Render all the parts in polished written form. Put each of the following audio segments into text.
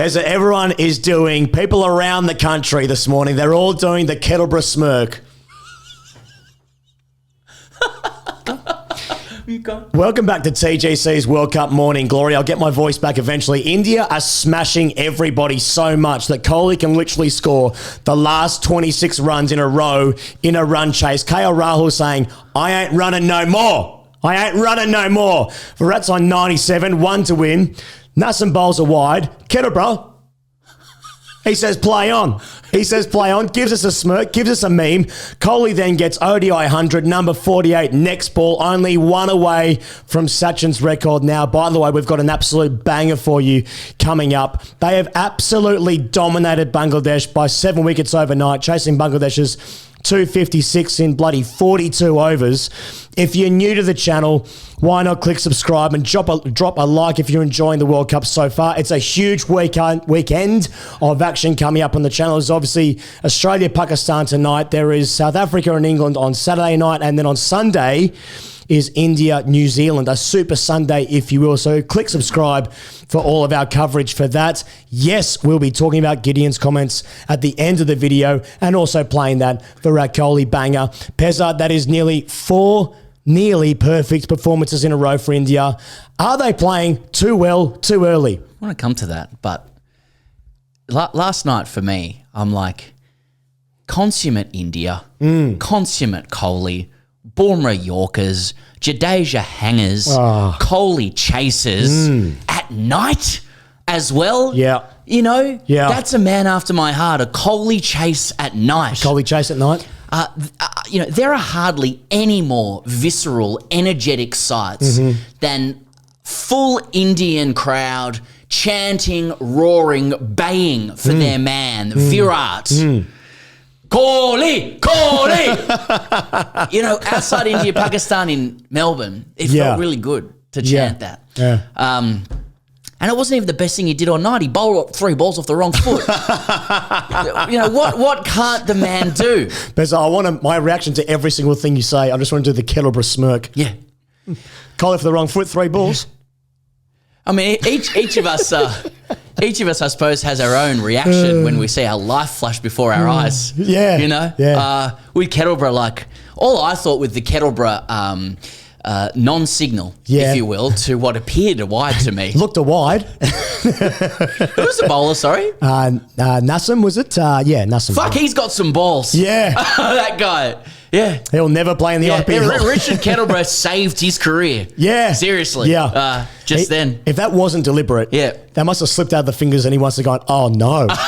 Pezza, everyone is doing, people around the country this morning, they're all doing the Kettleborough smirk. Welcome back to TGC's World Cup Morning Glory. I'll get my voice back eventually. India are smashing everybody so much that Kohli can literally score the last 26 runs in a row in a run chase. KL Rahul saying, I ain't running no more. I ain't running no more. Virat's on 97, 1 to win. Nasim bowls are wide. Kettleborough. He says, play on. He says, play on. Gives us a smirk. Gives us a meme. Kohli then gets ODI 100, number 48, next ball. Only one away from Sachin's record now. By the way, we've got an absolute banger for you coming up. They have absolutely dominated Bangladesh by 7 wickets overnight, chasing Bangladesh's 256 in bloody 42 overs. If you're new to the channel, why not click subscribe and drop a like if you're enjoying the World Cup so far. It's a huge weekend of action coming up on the channel. There's obviously Australia-Pakistan tonight. There is South Africa and England on Saturday night. And then on Sunday is India-New Zealand, a Super Sunday, if you will. So click subscribe for all of our coverage for that. Yes, we'll be talking about Gideon's comments at the end of the video and also playing that Virat Kohli banger. Pezza, that is nearly 4 nearly perfect performances in a row for India. Are they playing too well, too early? I want to come to that, but last night for me, I'm like, consummate India, consummate Kohli, Bumrah Yorkers, Jadeja hangers, Kohli chasers at night as well. Yeah. You know, that's a man after my heart, a Kohli chase at night. Kohli chase at night? You know, there are hardly any more visceral, energetic sights than full Indian crowd chanting, roaring, baying for their man, Virat. Kohli, Kohli. You know, outside India, Pakistan in Melbourne, it felt really good to chant that. Yeah. And it wasn't even the best thing he did all night. He bowled 3 balls off the wrong foot. You know, what can't the man do? Pezza, I want my reaction to every single thing you say. I just want to do the Kettleborough smirk. Yeah. Kohli for the wrong foot, 3 balls. I mean, each of us, I suppose, has our own reaction when we see our life flash before our eyes. Yeah. You know? Yeah. With Kettleborough, like, all I thought with the Kettleborough non-signal, if you will, to what appeared a wide to me. Looked a wide. Who was the bowler, sorry? Nasim, was it? Yeah, Nasim. Fuck, he's got some balls. Yeah. That guy. Yeah. He'll never play in the IPL. Richard Kettleborough saved his career. Yeah. Seriously. Yeah. Then. If that wasn't deliberate, that must have slipped out of the fingers and he must have gone, oh no. Fuck.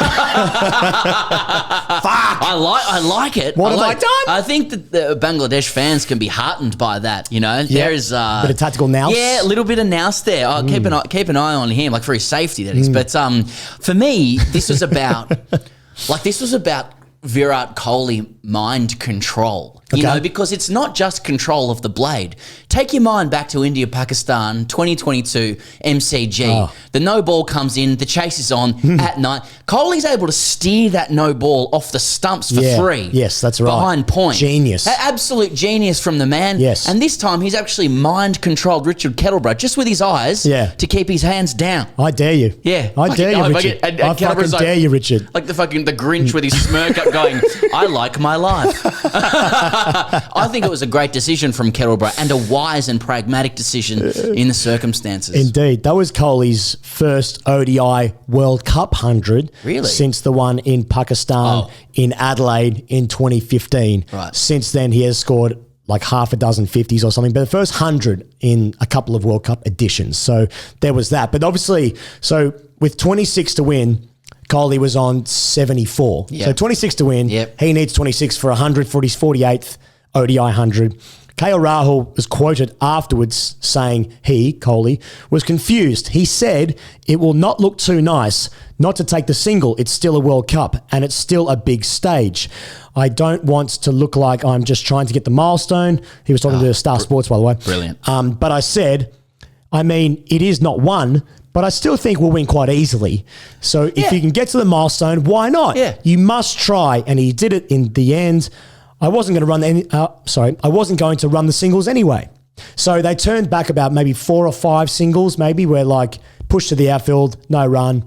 I like it. What have I done? I think that the Bangladesh fans can be heartened by that, you know. There is a bit of tactical nous. Yeah, a little bit of nous there. Keep an eye on him, like for his safety, that is. But for me, this was about Virat Kohli mind control, you know, because it's not just control of the blade. Take your mind back to India, Pakistan, 2022 MCG. The no ball comes in, the chase is on at night. Kohli's able to steer that no ball off the stumps for 3. Yes, that's right. Behind point. Genius. Absolute genius from the man. Yes. And this time he's actually mind controlled Richard Kettleborough just with his eyes to keep his hands down. I dare you. Yeah. I dare you, Richard. I fucking dare you, Richard. Like the Grinch with his smirk up going, I like my life. I think it was a great decision from Kettleborough and a wise and pragmatic decision in the circumstances. Indeed. That was Kohli's first ODI World Cup 100 since the one in Pakistan in Adelaide in 2015. Right. Since then, he has scored like half a dozen 50s or something, but the first 100 in a couple of World Cup editions. So there was that. But obviously, so with 26 to win, Kohli was on 74. So 26 to win. He needs 26 for 100 for his 48th ODI 100. KL Rahul was quoted afterwards saying he, Kohli, was confused. He said, it will not look too nice not to take the single. It's still a World Cup and it's still a big stage. I don't want to look like I'm just trying to get the milestone. He was talking to Star Sports, by the way. Brilliant. But I said, I mean, it is not one, but I still think we'll win quite easily. So if you can get to the milestone, why not? Yeah. You must try. And he did it in the end. I wasn't going to run the singles anyway. So they turned back about maybe 4 or 5 singles, maybe where like push to the outfield, no run,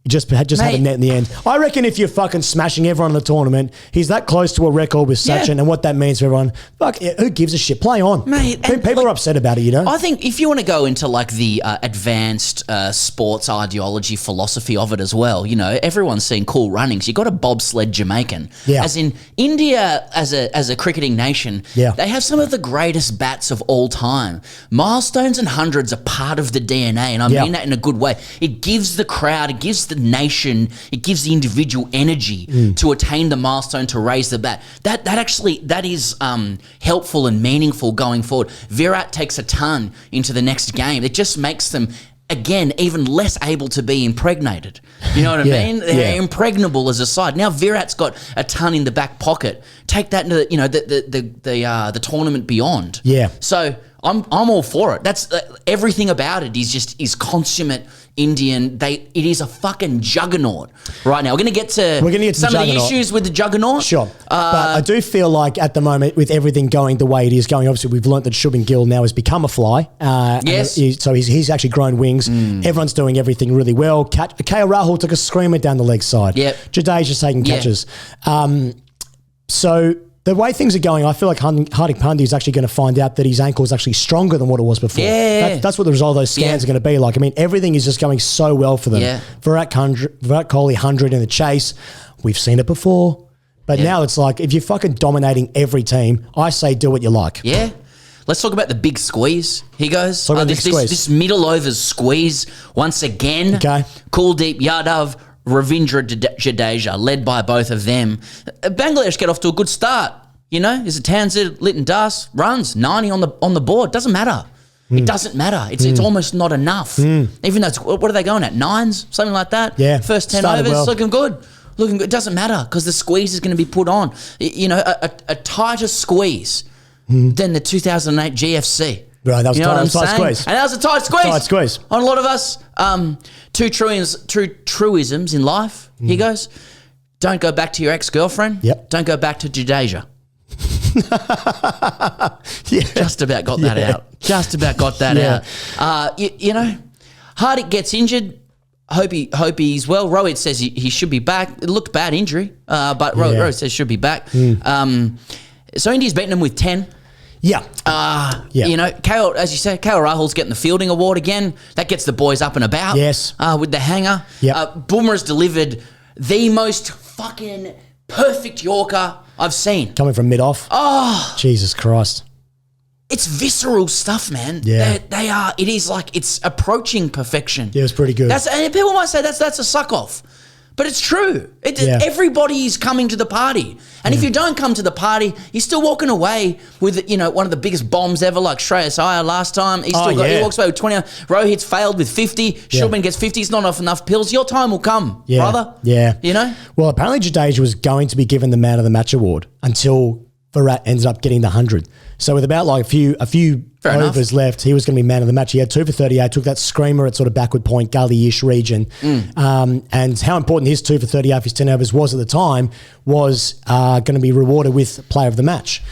He just had a net in the end. I reckon if you're fucking smashing everyone in the tournament, he's that close to a record with Sachin, and what that means for everyone. Fuck, who gives a shit? Play on, mate. People are upset about it, you know. I think if you want to go into like the advanced sports ideology philosophy of it as well, you know, everyone's seen Cool Runnings. You got a bobsled Jamaican, as in India as a cricketing nation. Yeah. They have some of the greatest bats of all time. Milestones and hundreds are part of the DNA, and I mean that in a good way. It gives the crowd, it gives the nation, it gives the individual energy to attain the milestone, to raise the bat. That is helpful and meaningful going forward. Virat takes a ton into the next game. It just makes them, again, even less able to be impregnated. You know what I mean? They're impregnable as a side. Now Virat's got a ton in the back pocket. Take that into the tournament beyond. Yeah. So I'm all for it. That's everything about it is consummate Indian. It is a fucking juggernaut right now. We're going to get to some of the issues with the juggernaut. Sure. But I do feel like at the moment, with everything going the way it is going, obviously we've learnt that Shubman Gill now has become a fly. Yes. So he's actually grown wings. Everyone's doing everything really well. KL Rahul took a screamer down the leg side. Yep. Jadeja's taking catches. So the way things are going, I feel like Hardik Pandya is actually going to find out that his ankle is actually stronger than what it was before. Yeah. That's what the result of those scans are going to be like. I mean, everything is just going so well for them. Yeah. Virat Kohli 100 in the chase. We've seen it before. But now it's like, if you're fucking dominating every team, I say do what you like. Yeah. Let's talk about the big squeeze. He goes. This middle overs squeeze once again. Okay. Kuldeep Yadav, Ravindra Jadeja, led by both of them. Bangladesh get off to a good start. You know, is it Townsend, Litton Das, runs 90 on the board. Doesn't matter. It doesn't matter. It's almost not enough. Even though what are they going at? 9s, something like that. Yeah. First 10 Started overs, well. looking good. It doesn't matter because the squeeze is going to be put on. You know, a tighter squeeze than the 2008 GFC. Right, that was you know tight saying? squeeze. And that was a tight squeeze. Tight squeeze. On a lot of us, two truisms in life. He goes, don't go back to your ex-girlfriend. Yep. Don't go back to Jadeja. Just about got that out. Just about got that out. You know, Hardik gets injured. Hope he's well. Rohit says he should be back. It looked bad injury, but Rohit says should be back. So India's beaten them with 10. Yeah. You know, as you say, KL Rahul's getting the fielding award again. That gets the boys up and about. Yes. With the hanger. Yep. Boomer's delivered the most fucking perfect Yorker I've seen. Coming from mid-off. Oh. Jesus Christ. It's visceral stuff, man. Yeah. They are. It is like it's approaching perfection. Yeah, it was pretty good. And people might say that's a suck-off. But it's true. Everybody is coming to the party. And if you don't come to the party, you're still walking away with, you know, one of the biggest bombs ever, like Shreyas Iyer last time. He walks away with 20. Rohit's failed with 50. Shubman gets 50. It's not enough pills. Your time will come, brother. Yeah. You know? Well, apparently Jadeja was going to be given the Man of the Match award until Virat ended up getting the 100. So with about like a few overs left, he was going to be Man of the Match. He had 2 for 38, took that screamer at sort of backward point, gully-ish region. And how important his 2 for 38 for his 10 overs was at the time was going to be rewarded with Player of the Match.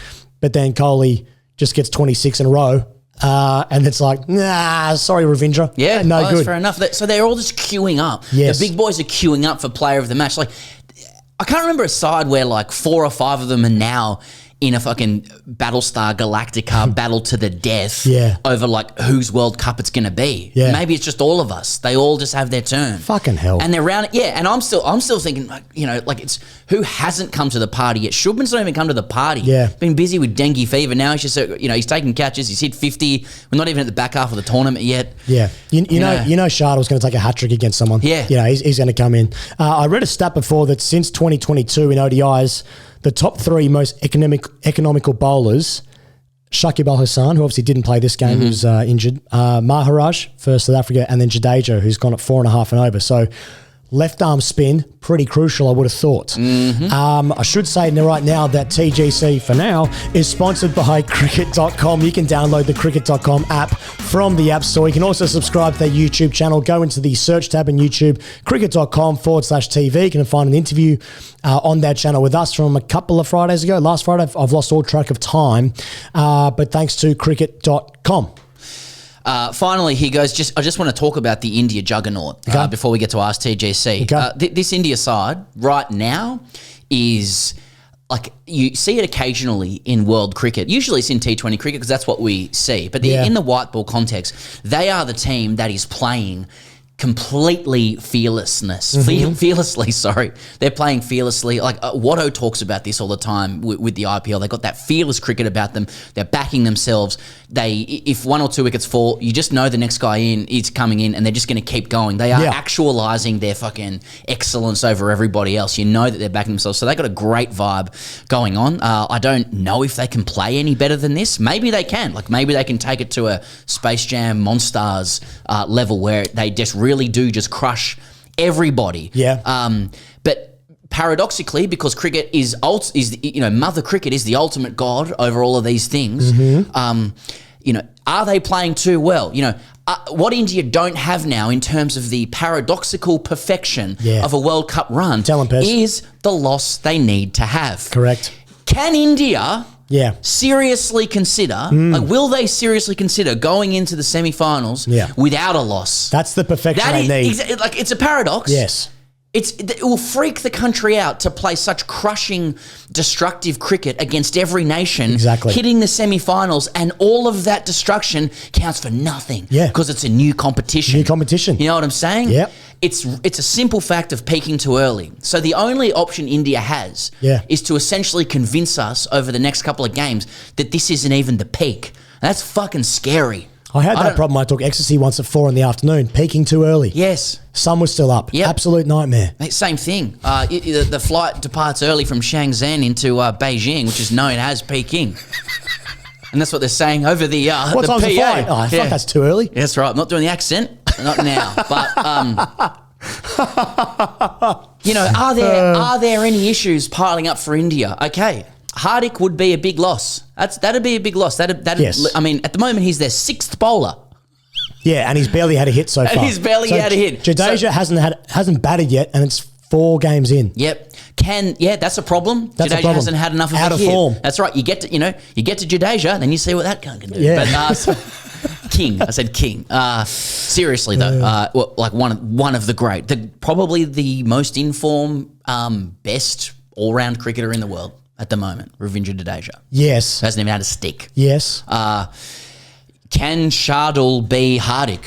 But then Kohli just gets 26 in a row. And it's like, nah, sorry, Ravindra. Yeah, no good. That's fair enough. So they're all just queuing up. Yes. The big boys are queuing up for Player of the Match. Like, I can't remember a side where like 4 or 5 of them are now in a fucking Battlestar Galactica battle to the death over like whose World Cup it's going to be. Yeah. Maybe it's just all of us. They all just have their turn. Fucking hell. And they're round. Yeah. And I'm still thinking like, you know, like it's who hasn't come to the party yet. Shubman's not even come to the party. Yeah. Been busy with dengue fever. Now he's just, you know, he's taking catches. He's hit 50. We're not even at the back half of the tournament yet. Yeah. You know Shardle's going to take a hat trick against someone. Yeah. You know, he's going to come in. I read a stat before that since 2022 in ODIs, the top 3 most economical bowlers, Shakib Al Hassan, who obviously didn't play this game, who's injured, Maharaj for South Africa, and then Jadeja, who's gone at 4.5 and over. So left arm spin, pretty crucial, I would have thought. I should say right now that TGC, for now, is sponsored by Cricket.com. You can download the Cricket.com app from the App Store. You can also subscribe to their YouTube channel. Go into the search tab in YouTube, cricket.com/TV. You can find an interview on that channel with us from a couple of Fridays ago. Last Friday, I've lost all track of time, but thanks to Cricket.com. Finally, he goes, I just want to talk about the India juggernaut before we get to AskTGC. Okay. This India side right now is like, you see it occasionally in world cricket. Usually it's in T20 cricket because that's what we see. But in the white ball context, they are the team that is playing completely fearlessly, sorry. They're playing fearlessly. Like Watto talks about this all the time with the IPL. They've got that fearless cricket about them. They're backing themselves. If 1 or 2 wickets fall, you just know the next guy is coming in and they're just going to keep going. They are actualizing their fucking excellence over everybody else. You know that they're backing themselves. So they got a great vibe going on. I don't know if they can play any better than this. Maybe they can. Like maybe they can take it to a Space Jam Monstars level where they just really do just crush everybody. Yeah. But paradoxically, because cricket is Mother Cricket is the ultimate god over all of these things. Are they playing too well? What India don't have now in terms of the paradoxical perfection of a World Cup run is the loss they need to have. Correct. Can India seriously consider, will they seriously consider going into the semi-finals without a loss? That's the perfection they need. It's a paradox. Yes. It will freak the country out to play such crushing, destructive cricket against every nation, hitting the semi-finals, and all of that destruction counts for nothing because it's a new competition. You know what I'm saying? Yep. It's a simple fact of peaking too early. So the only option India has is to essentially convince us over the next couple of games that this isn't even the peak. And that's fucking scary. I had that problem. I took ecstasy once at 4 in the afternoon, peaking too early. Yes. Sun was still up. Yep. Absolute nightmare. Same thing. The flight departs early from Shenzhen into Beijing, which is known as Peking. And that's what they're saying over the what time's the flight? Oh, fuck, that's too early. That's right. I'm not doing the accent. Not now. But, are there any issues piling up for India? Okay. Hardik would be a big loss. That'd be a big loss. Yes. I mean, at the moment, he's their 6th bowler. Yeah, and he's barely had a hit so far. He's barely had a hit. Jadeja hasn't batted yet, and it's 4 games in. Yep. That's a problem. That's Jadeja a problem. hasn't had enough of out a of hit. form. That's right. You get to Jadeja, then you see what that cunt can do. Yeah. But King. I said King. Seriously though, one of the great, probably the most informed, best all-round cricketer in the world at the moment, Ravindra Jadeja. Yes. Hasn't even had a stick. Yes. Can Shardul be Hardik?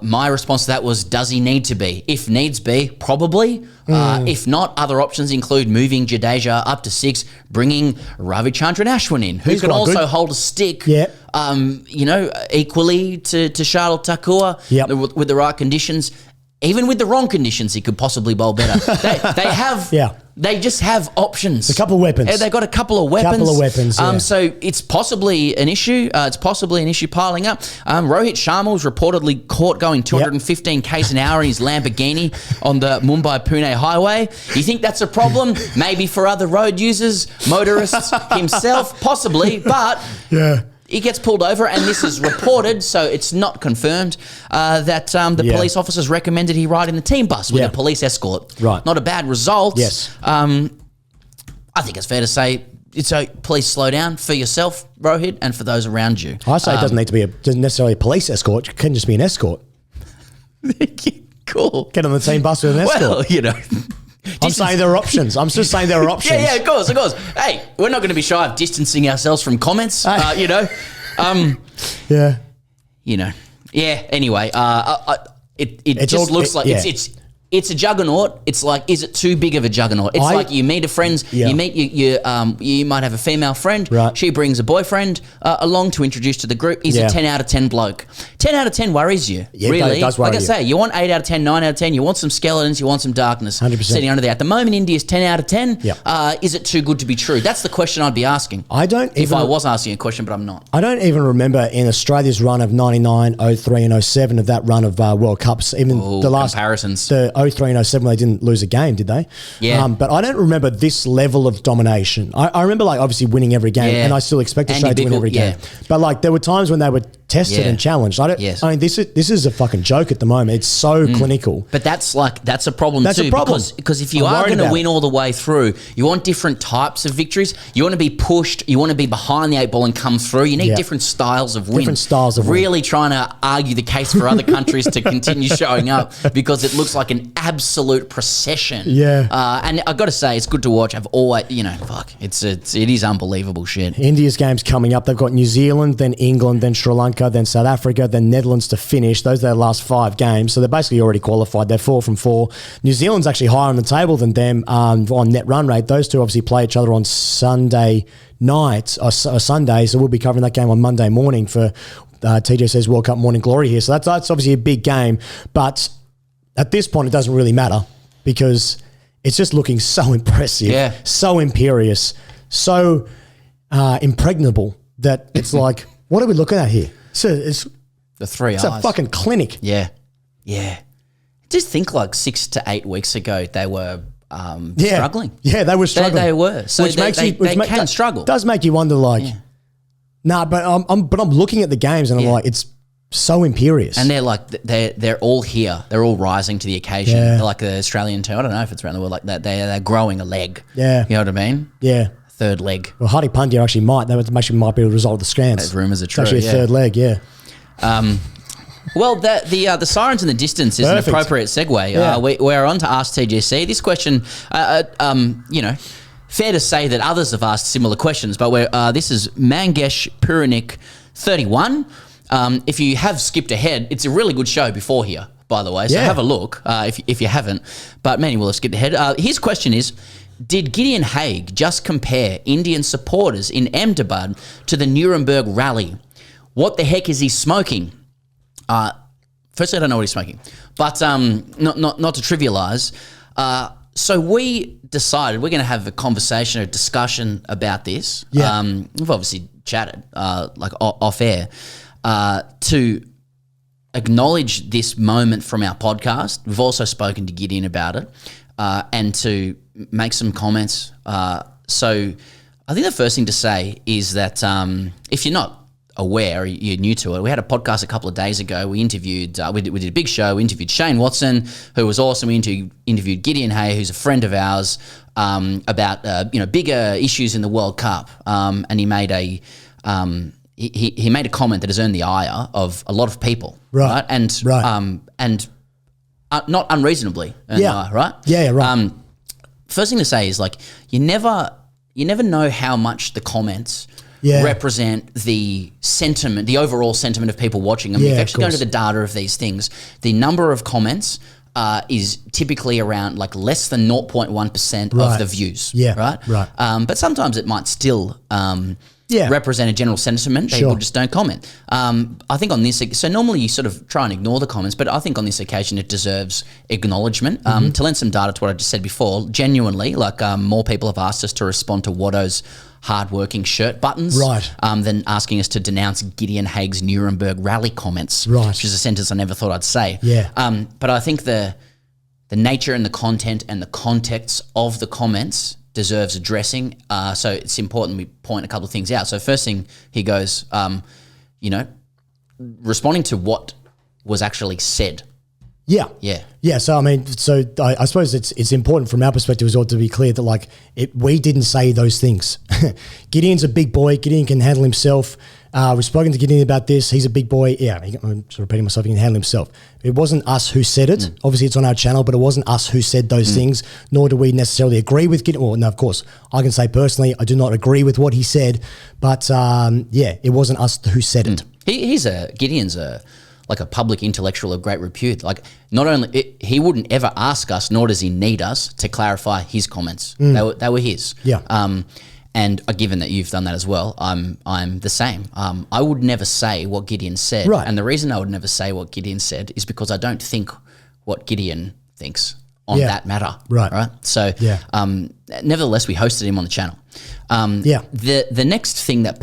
My response to that was, does he need to be? If needs be, probably. If not, other options include moving Jadeja up to 6, bringing Ravichandran Ashwin in, who can also hold a stick, equally to Shardul Thakur with the right conditions. Even with the wrong conditions, he could possibly bowl better. They just have options. A couple of weapons. They've got a couple of weapons. Yeah. So it's possibly an issue. It's possibly an issue piling up. Rohit Sharma was reportedly caught going 215 k's an hour in his Lamborghini on the Mumbai-Pune highway. You think that's a problem? Maybe for other road users, motorists, himself, possibly. But he gets pulled over, and this is reported, so it's not confirmed, that the police officers recommended he ride in the team bus with a police escort. Right. Not a bad result. Yes. I think it's fair to say, please slow down for yourself, Rohit, and for those around you. I say it doesn't need to be doesn't necessarily a police escort. It can just be an escort. Cool. Get on the team bus with an escort. Well, I'm saying there are options. I'm just saying there are options. Yeah, of course. Hey, we're not going to be shy of distancing ourselves from comments, Yeah. Anyway, it just looks like it's a juggernaut. It's like, is it too big of a juggernaut? It's like you meet a friend, you might have a female friend. Right. She brings a boyfriend along to introduce to the group. He's a 10 out of 10 bloke. 10 out of 10 worries you, really. It does worry like I say, you want 8 out of 10, 9 out of 10. You want some skeletons. You want some darkness 100%. sitting under there. At the moment, India's 10 out of 10. Yeah. Is it too good to be true? That's the question I'd be asking. If I was asking a question, but I'm not. I don't even remember in Australia's run of 99, 03 and 07 of that run of World Cups, even the last comparisons. The 03 and 07 they didn't lose a game, did they? Yeah. But I don't remember this level of domination. I remember obviously winning every game, and I still expect Australia to win every game. But there were times when they were tested Yeah. and challenged. I mean, this is a fucking joke at the moment. It's so clinical. But that's a problem That's too. a problem. Because if you I'm are worried going to about win it. all the way through, you want different types of victories. You want to be pushed. You want to be behind the 8 ball and come through. You need Yeah. different styles of win. Different styles of win. Really trying to argue the case for other countries to continue showing up because it looks like an absolute procession. Yeah. And I've got to say, it's good to watch. I've always, it is unbelievable shit. India's game's coming up. They've got New Zealand, then England, then Sri Lanka, then South Africa, then Netherlands to finish. Those are their last 5 games. So they're basically already qualified. They're 4 from 4. New Zealand's actually higher on the table than them on net run rate. Those two obviously play each other on Sunday night or Sunday. So we'll be covering that game on Monday morning for TJC's World Cup Morning Glory here. So that's obviously a big game. But at this point, it doesn't really matter because it's just looking so impressive, so imperious, so impregnable that it's like, what are we looking at here? It's The 3 eyes. a fucking clinic. Yeah. Just think like 6 to 8 weeks ago they were struggling. Yeah, they were struggling. They were. So they can struggle. Does make you wonder, like, but I'm looking at the games and I'm like, it's so imperious. And they're like they're all here. They're all rising to the occasion. Yeah. They're like the Australian team. I don't know if it's around the world like that. They're growing a leg. Yeah. You know what I mean? Yeah. Third leg. Well, Hardy Pandya actually might be a result of the scans. Those rumours are true. It's actually a third leg, yeah. Well, the sirens in the distance is Perfect. an appropriate segue. Yeah. We're on to AskTGC. This question, fair to say that others have asked similar questions, but this is Mangesh Puranik 31. If you have skipped ahead, it's a really good show before here, by the way. So have a look if you haven't. But many will have skipped ahead. His question is, did Gideon Haigh just compare Indian supporters in Ahmedabad to the Nuremberg rally? What the heck is he smoking? Firstly, I don't know what he's smoking, but not to trivialise. So we decided we're going to have a conversation, a discussion about this. Yeah. We've obviously chatted like off air to acknowledge this moment from our podcast. We've also spoken to Gideon about it and to make some comments. So I think the first thing to say is that if you're not aware, you're new to it, we had a podcast a couple of days ago. We interviewed, we did a big show. We interviewed Shane Watson, who was awesome. We interviewed Gideon Haigh, who's a friend of ours, about bigger issues in the World Cup. And he made a he made a comment that has earned the ire of a lot of people, right? And not unreasonably, earned the ire, right? Yeah, right. First thing to say is like you never know how much the comments represent the sentiment, the overall sentiment of people watching them. If you actually go into the data of these things, the number of comments is typically around like less than 0.1% of the views. Yeah, right. But sometimes it might still represent a general sentiment. People just don't comment. I think on this, so normally you sort of try and ignore the comments, but I think on this occasion it deserves acknowledgement. To lend some data to what I just said before, genuinely, like more people have asked us to respond to Watto's hardworking shirt buttons than asking us to denounce Gideon Haigh's Nuremberg rally comments, which is a sentence I never thought I'd say. But I think the nature and the content and the context of the comments deserves addressing. So it's important we point a couple of things out. So first thing, he goes, responding to what was actually said. Yeah. So I mean, I suppose it's important from our perspective as well to be clear that we didn't say those things. Gideon's a big boy. Gideon can handle himself. We've spoken to Gideon about this. He's a big boy. Yeah, I'm sort of repeating myself. He can handle himself. It wasn't us who said it. Obviously, it's on our channel, but it wasn't us who said those things, nor do we necessarily agree with Gideon. Well, no, of course, I can say personally, I do not agree with what he said, but it wasn't us who said it. Gideon's a public intellectual of great repute. Like, not only he wouldn't ever ask us, nor does he need us to clarify his comments. They were his. Yeah. And given that you've done that as well, I'm the same. I would never say what Gideon said. Right. And the reason I would never say what Gideon said is because I don't think what Gideon thinks on that matter. Right. So, nevertheless, we hosted him on the channel. The next thing that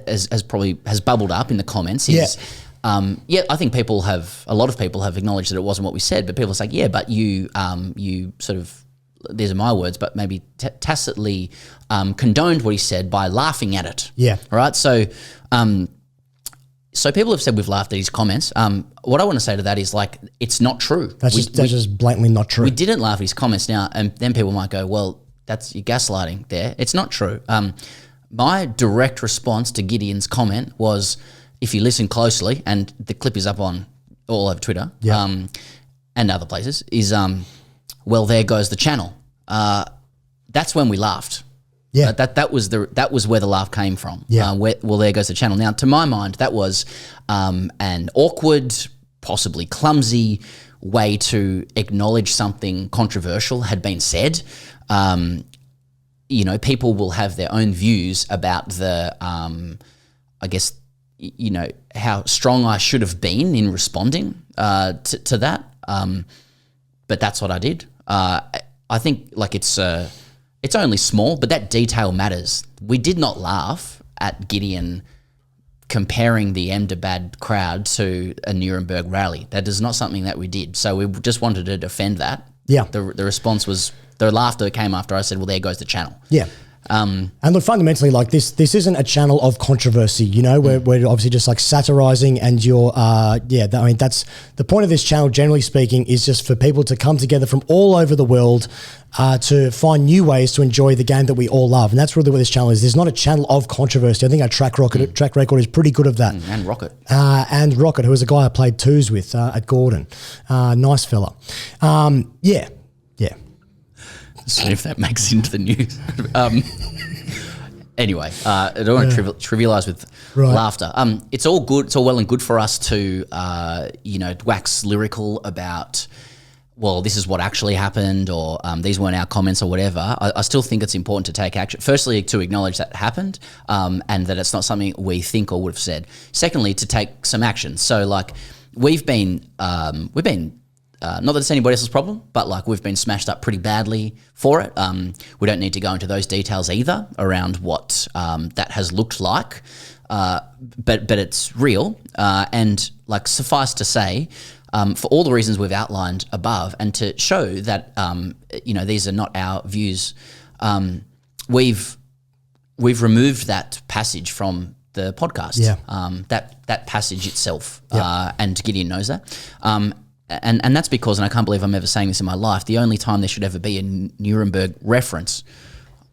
has bubbled up in the comments is. I think a lot of people have acknowledged that it wasn't what we said, but people are saying, but you sort of, these are my words, but maybe tacitly condoned what he said by laughing at it. Yeah. Right. So So people have said we've laughed at his comments. What I want to say to that is like, it's not true. That's just blatantly not true. We didn't laugh at his comments now, and then people might go, well, that's you're gaslighting there. It's not true. My direct response to Gideon's comment was, if you listen closely, and the clip is up on all over Twitter and other places, is, well, there goes the channel. That's when we laughed. Yeah, that was where the laugh came from. Yeah, well, there goes the channel. Now, to my mind, that was an awkward, possibly clumsy way to acknowledge something controversial had been said. You know, people will have their own views about the, I guess, you know, how strong I should have been in responding to that. But that's what I did. I think like it's only small, but that detail matters. We did not laugh at Gideon comparing the Ahmedabad crowd to a Nuremberg rally. That is not something that we did. So we just wanted to defend that. Yeah. The response was, the laughter came after I said, well, there goes the channel. Yeah. And look, fundamentally, like this isn't a channel of controversy, you know, we're obviously just like satirizing, and you're, I mean, that's the point of this channel, generally speaking, is just for people to come together from all over the world to find new ways to enjoy the game that we all love. And that's really what this channel is. There's not a channel of controversy. I think our track record is pretty good of that. And Rocket. And Rocket, who was a guy I played twos with at Gordon. Nice fella. Yeah. See if that makes it into the news. Anyway, I don't want to trivialise with laughter. It's all good. It's all well and good for us to, wax lyrical about, well, this is what actually happened, or these weren't our comments, or whatever. I still think it's important to take action. Firstly, to acknowledge that it happened, and that it's not something we think or would have said. Secondly, to take some action. So, like, we've been not that it's anybody else's problem, but like we've been smashed up pretty badly for it. We don't need to go into those details either around what that has looked like, but it's real. And like, suffice to say, for all the reasons we've outlined above, and to show that these are not our views, we've removed that passage from the podcast. Yeah. That passage itself, and Gideon knows that. And that's because, and I can't believe I'm ever saying this in my life, the only time there should ever be a Nuremberg reference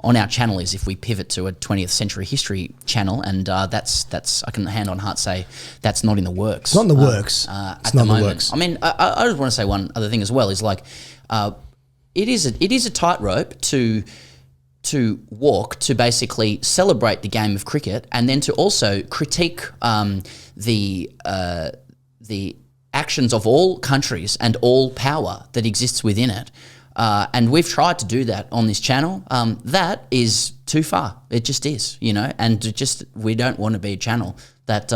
on our channel is if we pivot to a 20th century history channel, and that's I can hand on heart say that's not in the works. It's not in the works. It's not in the works. I mean, I just want to say one other thing as well, is like it is a tightrope to walk, to basically celebrate the game of cricket, and then to also critique the actions of all countries and all power that exists within it. And we've tried to do that on this channel. That is too far. It just is, and we don't want to be a channel that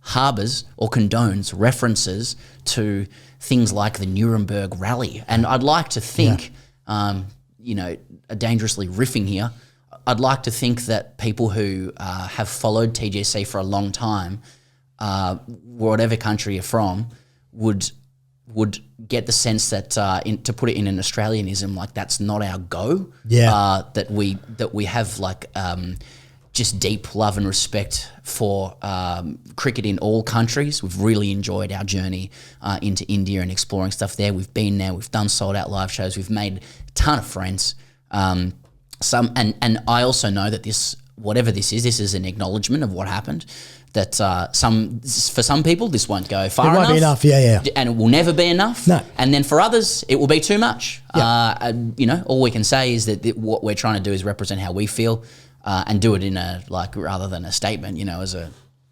harbours or condones references to things like the Nuremberg rally. And I'd like to think, dangerously riffing here, I'd like to think that people who have followed TGC for a long time, whatever country you're from, would get the sense that to put it in an Australianism, like that's not our go. Yeah. That we have like just deep love and respect for cricket in all countries. We've really enjoyed our journey into India and exploring stuff there. We've been there. We've done sold out live shows. We've made a ton of friends. And I also know that this is an acknowledgement of what happened. That for some people this won't go far enough. It won't be enough, yeah. And it will never be enough. No. And then for others, it will be too much. Yeah. All we can say is that what we're trying to do is represent how we feel, and do it in a rather than a statement,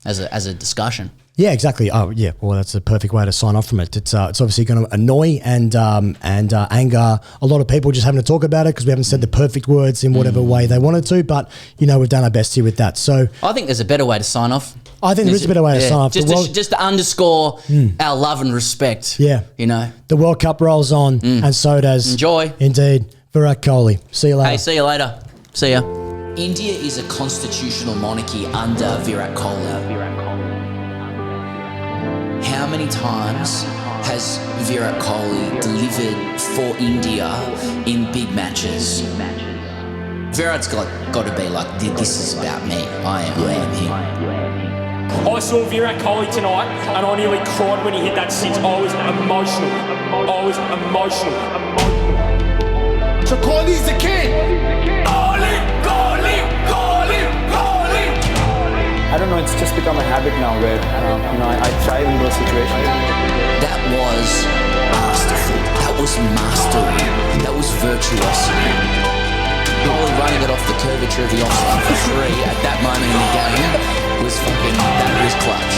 as a discussion. Yeah, exactly. Oh, yeah. Well, that's a perfect way to sign off from it. It's obviously going to annoy and anger a lot of people just having to talk about it because we haven't said the perfect words in whatever way they wanted to. But we've done our best here with that. So I think there's a better way to sign off. I think there is a better way to sign off. Just to underscore our love and respect. Yeah. The World Cup rolls on, and so does enjoy. Indeed, Virat Kohli. See you later. Hey, see you later. See ya. India is a constitutional monarchy under Virat Kohli. How many times has Virat Kohli delivered for India in big matches? Virat's got to be like, this is about me. I am him. I saw Virat Kohli tonight, and I nearly cried when he hit that six. I was emotional. So Kohli's the king. Kohli! I don't know, it's just become a habit now where, I thrive in those situations. That was masterful. That was mastery. That was virtuosity. Kohli running it off the curvature of the offside for three at that moment in the game was that was clutch.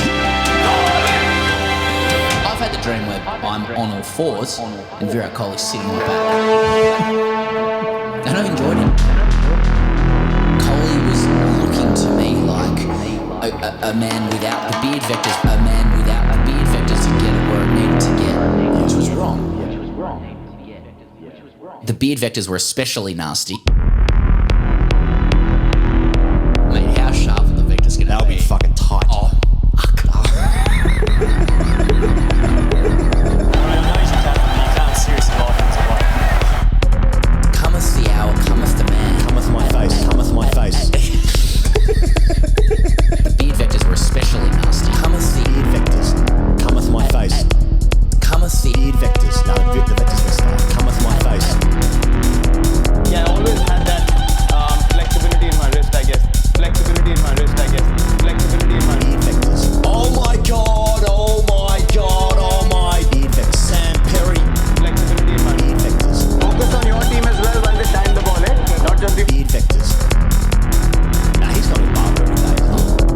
I've had the dream where I'm on all fours and Virat Kohli's sitting on my back. And I've enjoyed it. Kohli was looking to me like a man without the beard vectors, to get it where it needed to get, which was wrong. The beard vectors were especially nasty. Mate, how sharp are the vectors going to be? That'll be fucking tight. Oh, cometh the hour, cometh the man. Cometh my face. The beard vectors were especially nasty. Cometh the Beard vectors. Cometh my face. cometh the Beard vectors. No, the vectors will start. Cometh my face. Yeah, I always had that flexibility in my wrist, I guess. Beard vectors. Oh my god. Beard vectors. Sam Perry. Flexibility in my wrist. Beard vectors. Focus on your team as well when they time the ball, not just the... Beard vectors. Nah, he's going to a barber every day.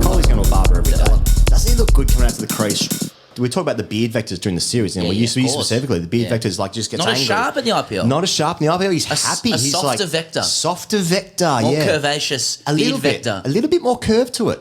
Kohli's going to a barber every day. Doesn't he look good coming out to the crease? We talk about the beard vectors during the series, and we used specifically the beard vectors just gets not angry. as sharp in the IPL. Not as sharp in the IPL. He's happy. A He's softer vector. Softer vector. More yeah. curvaceous A beard little bit. vector. A little bit more curve to it.